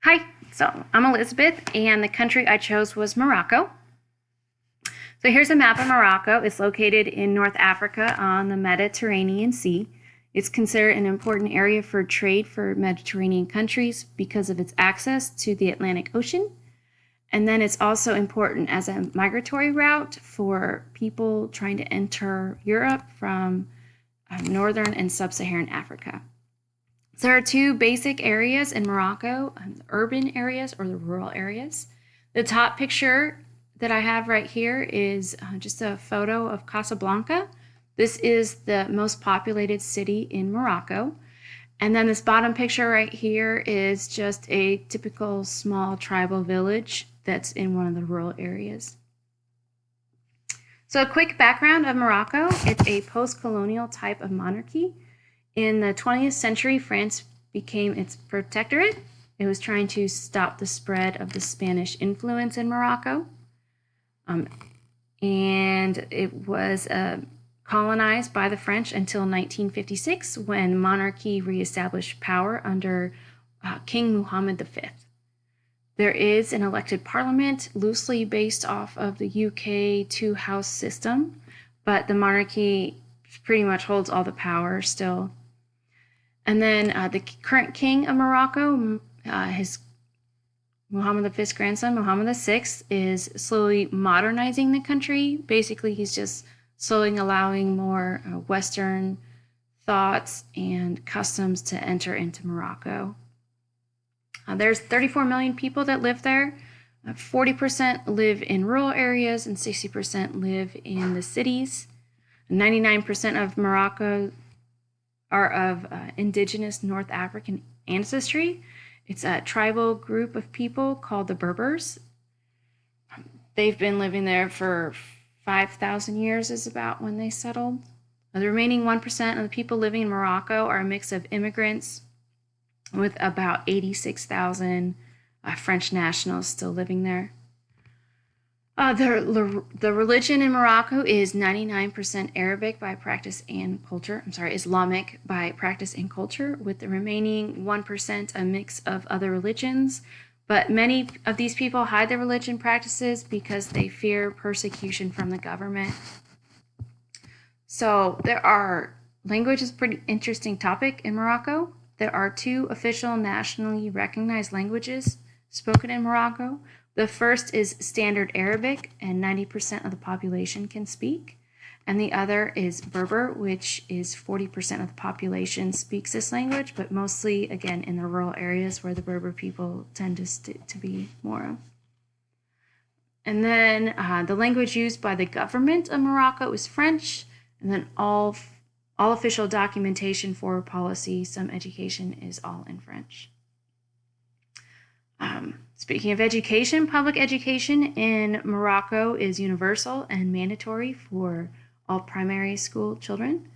Hi, so I'm Elizabeth, and the country I chose was Morocco. So here's a map of Morocco. It's located in North Africa on the Mediterranean Sea. It's considered an important area for trade for Mediterranean countries because of its access to the Atlantic Ocean. And then it's also important as a migratory route for people trying to enter Europe from northern and sub-Saharan Africa. So there are two basic areas in Morocco, the urban areas or the rural areas. The top picture that I have right here is just a photo of Casablanca. This is the most populated city in Morocco. And then this bottom picture right here is just a typical small tribal village that's in one of the rural areas. So a quick background of Morocco. It's a post-colonial type of monarchy. In the 20th century, France became its protectorate. It was trying to stop the spread of the Spanish influence in Morocco. And it was colonized by the French until 1956, when monarchy reestablished power under King Mohammed V. There is an elected parliament loosely based off of the UK two-house system, but the monarchy pretty much holds all the power still. And then the current king of Morocco, his Mohammed V's grandson, Mohammed VI, is slowly modernizing the country. Basically, he's just slowly allowing more Western thoughts and customs to enter into Morocco. There's 34 million people that live there. 40% live in rural areas and 60% live in the cities. 99% of Morocco are of indigenous North African ancestry. It's a tribal group of people called the Berbers. They've been living there for 5,000 years is about when they settled. The remaining 1% of the people living in Morocco are a mix of immigrants, with about 86,000 French nationals still living there. The religion in Morocco is 99% Arabic by practice and culture. Islamic by practice and culture, with the remaining 1% a mix of other religions. But many of these people hide their religion practices because they fear persecution from the government. So language is a pretty interesting topic in Morocco. There are two official nationally recognized languages spoken in Morocco. The first is Standard Arabic, and 90% of the population can speak. And the other is Berber, which is 40% of the population speaks this language, but mostly, again, in the rural areas where the Berber people tend to be more of. And then the language used by the government of Morocco is French, and then all official documentation for policy, some education is all in French. Speaking of education, public education in Morocco is universal and mandatory for all primary school children.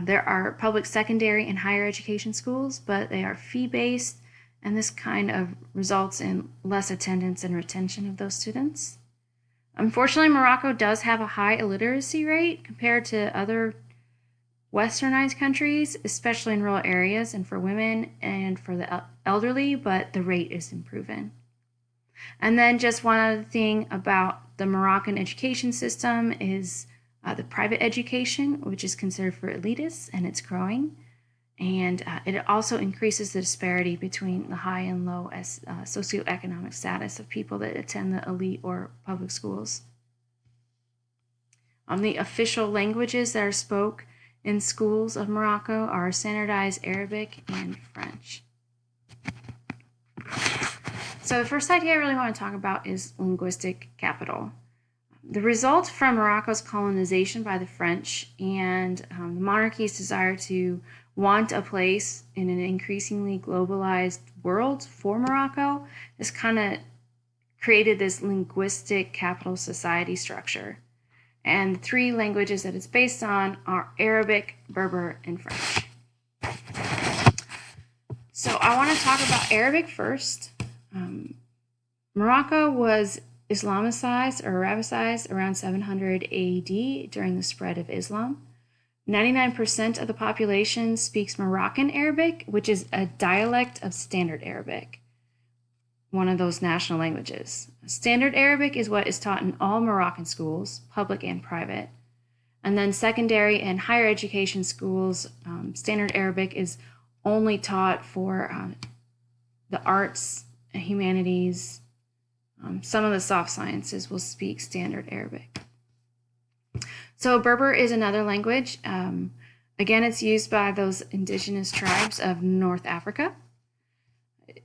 There are public secondary and higher education schools, but they are fee-based, and this kind of results in less attendance and retention of those students. Unfortunately, Morocco does have a high illiteracy rate compared to other westernized countries, especially in rural areas and for women and for the elderly, but the rate is improving. And then just one other thing about the Moroccan education system is the private education, which is considered for elitists, and it's growing. And it also increases the disparity between the high and low socioeconomic status of people that attend the elite or public schools. The official languages that are spoken in schools of Morocco are standardized Arabic and French. So the first idea I really want to talk about is linguistic capital. The result from Morocco's colonization by the French and the monarchy's desire to want a place in an increasingly globalized world for Morocco has kind of created this linguistic capital society structure. And the three languages that it's based on are Arabic, Berber, and French. So I want to talk about Arabic first. Morocco was Islamicized or Arabicized around 700 AD during the spread of Islam. 99% of the population speaks Moroccan Arabic, which is a dialect of Standard Arabic. one of those national languages. Standard Arabic is what is taught in all Moroccan schools, public and private. And then secondary and higher education schools, Standard Arabic is only taught for the arts, humanities, some of the soft sciences will speak Standard Arabic. So Berber is another language. Again, it's used by those indigenous tribes of North Africa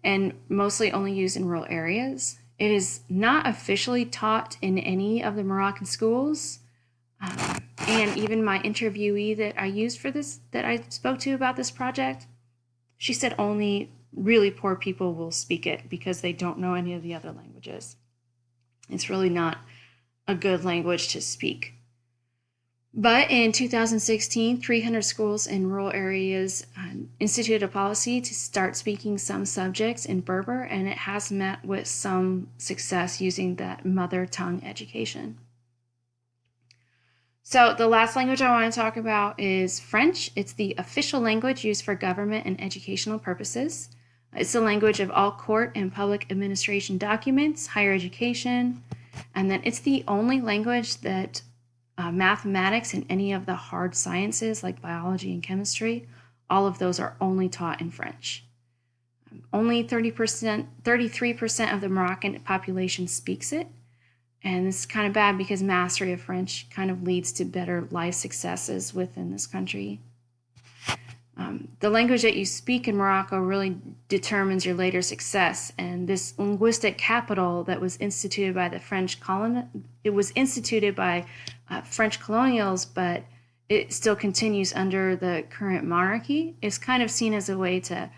and mostly only used in rural areas. It is not officially taught in any of the Moroccan schools. And even my interviewee that I used for this, that I spoke to about this project, she said only really poor people will speak it because they don't know any of the other languages. It's really not a good language to speak. But in 2016, 300 schools in rural areas instituted a policy to start speaking some subjects in Berber, and it has met with some success using that mother tongue education. So the last language I want to talk about is French. It's the official language used for government and educational purposes. It's the language of all court and public administration documents, higher education, and then it's the only language that mathematics and any of the hard sciences like biology and chemistry, all of those are only taught in French. Only 33% of the Moroccan population speaks it. And it's kind of bad because mastery of French kind of leads to better life successes within this country. The language that you speak in Morocco really determines your later success. And this linguistic capital that was instituted by the French French colonials, but it still continues under the current monarchy, is kind of seen as a way to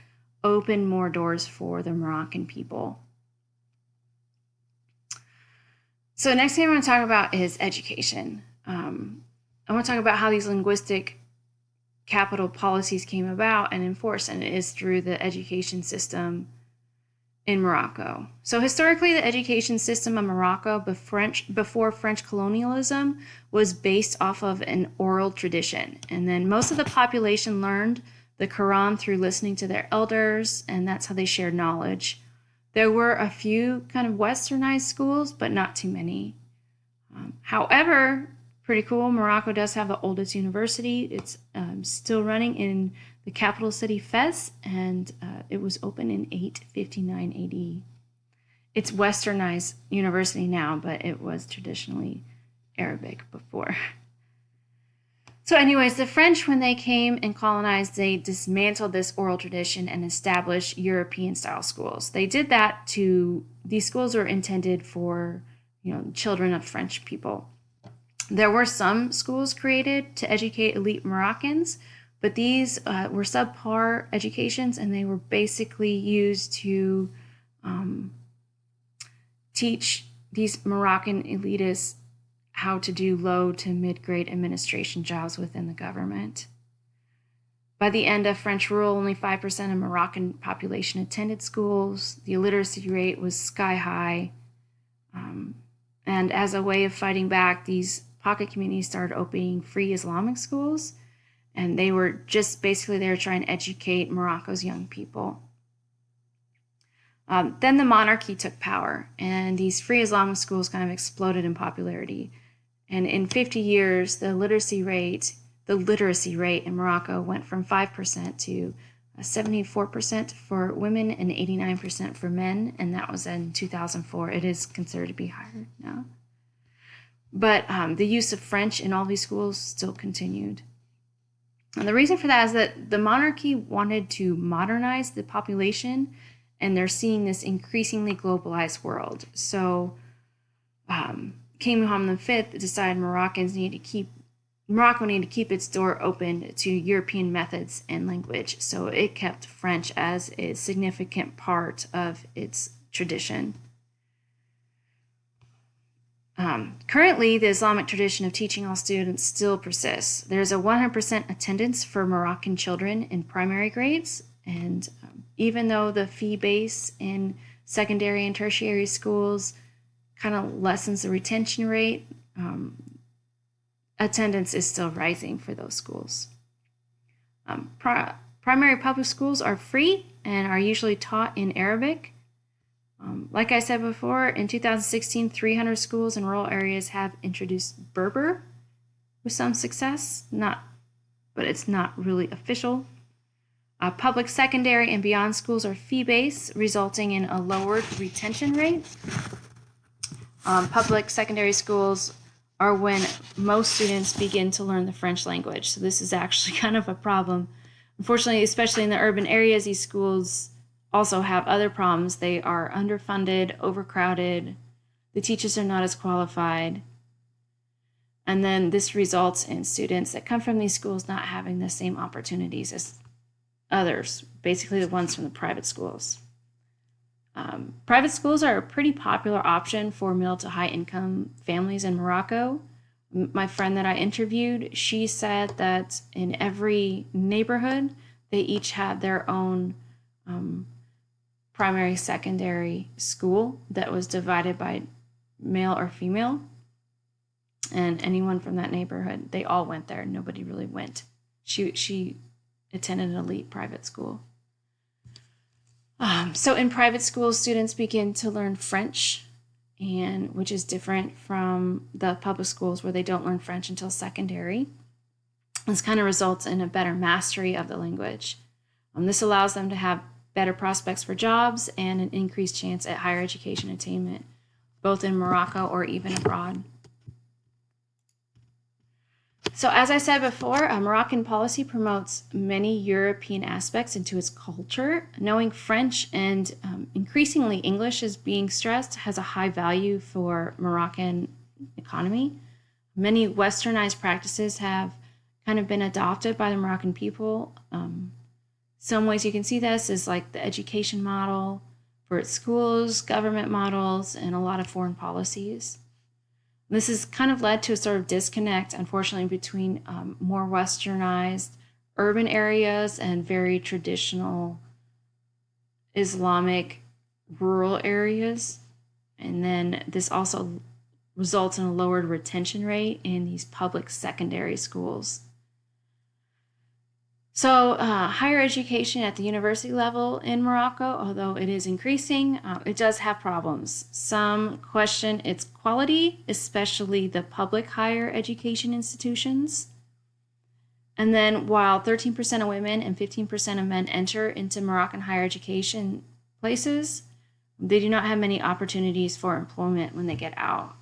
open more doors for the Moroccan people. So next thing I want to talk about is education. I want to talk about how these linguistic capital policies came about and enforced, and it is through the education system in Morocco. So historically, the education system of Morocco before French colonialism was based off of an oral tradition. And then most of the population learned the Quran through listening to their elders, and that's how they shared knowledge. There were a few kind of westernized schools, but not too many. However, pretty cool, Morocco does have the oldest university. It's still running in the capital city, Fez, and it was opened in 859 AD. It's westernized university now, but it was traditionally Arabic before. So anyways, the French, when they came and colonized, they dismantled this oral tradition and established European-style schools. They did that these schools were intended for, children of French people. There were some schools created to educate elite Moroccans, but these were subpar educations, and they were basically used to teach these Moroccan elitists how to do low to mid-grade administration jobs within the government. By the end of French rule, only 5% of Moroccan population attended schools. The illiteracy rate was sky high. And as a way of fighting back, these pocket communities started opening free Islamic schools. And they were trying to educate Morocco's young people. Then the monarchy took power, and these free Islamic schools kind of exploded in popularity. And in 50 years, the literacy rate in Morocco went from 5% to 74% for women and 89% for men, and that was in 2004. It is considered to be higher now. But the use of French in all these schools still continued. And the reason for that is that the monarchy wanted to modernize the population, and they're seeing this increasingly globalized world. So King Muhammad V decided Morocco needed to keep its door open to European methods and language. So it kept French as a significant part of its tradition. Currently, the Islamic tradition of teaching all students still persists. There's a 100% attendance for Moroccan children in primary grades, and even though the fee base in secondary and tertiary schools kind of lessens the retention rate, attendance is still rising for those schools. Primary public schools are free and are usually taught in Arabic. Like I said before, in 2016, 300 schools in rural areas have introduced Berber with some success, but it's not really official. Public secondary and beyond schools are fee-based, resulting in a lowered retention rate. Public secondary schools are when most students begin to learn the French language. So this is actually kind of a problem. Unfortunately, especially in the urban areas, these schools also have other problems. They are underfunded, overcrowded, the teachers are not as qualified. And then this results in students that come from these schools not having the same opportunities as others, basically the ones from the private schools. Private schools are a pretty popular option for middle to high income families in Morocco. My friend that I interviewed, she said that in every neighborhood, they each had their own primary, secondary school that was divided by male or female. And anyone from that neighborhood, they all went there. Nobody really went. She attended an elite private school. So in private schools, students begin to learn French, and which is different from the public schools where they don't learn French until secondary. This kind of results in a better mastery of the language. This allows them to have better prospects for jobs and an increased chance at higher education attainment, both in Morocco or even abroad. So as I said before, Moroccan policy promotes many European aspects into its culture. Knowing French and increasingly English is being stressed has a high value for Moroccan economy. Many westernized practices have kind of been adopted by the Moroccan people. Some ways you can see this is like the education model for its schools, government models, and a lot of foreign policies. This has kind of led to a sort of disconnect, unfortunately, between more westernized urban areas and very traditional Islamic rural areas. And then this also results in a lowered retention rate in these public secondary schools. So higher education at the university level in Morocco, although it is increasing, it does have problems. Some question its quality, especially the public higher education institutions. And then while 13% of women and 15% of men enter into Moroccan higher education places, they do not have many opportunities for employment when they get out.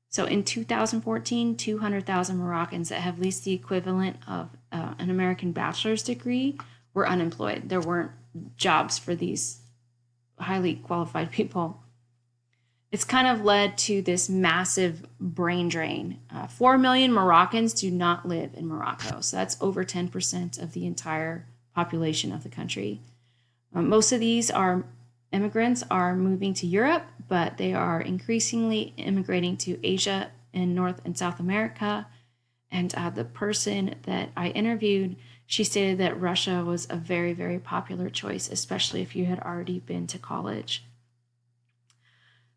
So in 2014, 200,000 Moroccans that have at least the equivalent of an American bachelor's degree were unemployed. There weren't jobs for these highly qualified people. It's kind of led to this massive brain drain. 4 million Moroccans do not live in Morocco, so that's over 10% of the entire population of the country. Most of these immigrants are moving to Europe, but they are increasingly immigrating to Asia and North and South America. And the person that I interviewed, she stated that Russia was a very, very popular choice, especially if you had already been to college.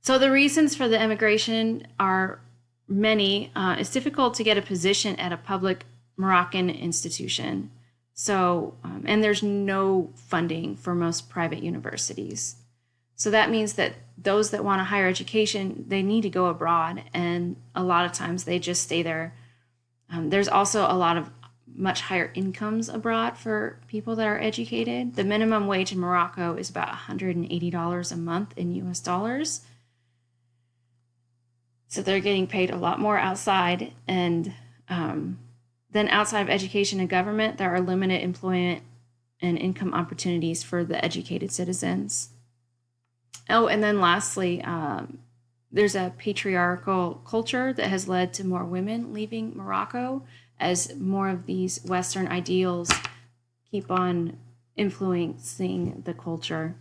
So the reasons for the immigration are many. It's difficult to get a position at a public Moroccan institution. So, and there's no funding for most private universities. So that means that those that want a higher education, they need to go abroad, and a lot of times they just stay there. There's also a lot of much higher incomes abroad for people that are educated. The minimum wage in Morocco is about $180 a month in US dollars. So they're getting paid a lot more outside. And then outside of education and government, there are limited employment and income opportunities for the educated citizens. Oh, and then lastly, there's a patriarchal culture that has led to more women leaving Morocco as more of these Western ideals keep on influencing the culture.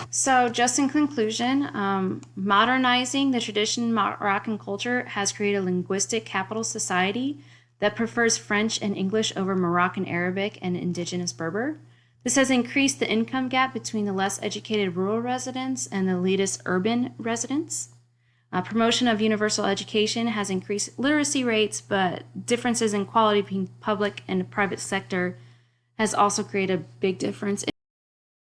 So just in conclusion, modernizing the traditional Moroccan culture has created a linguistic capital society that prefers French and English over Moroccan Arabic and indigenous Berber. This has increased the income gap between the less educated rural residents and the elitist urban residents. Promotion of universal education has increased literacy rates, but differences in quality between public and private sector has also created a big difference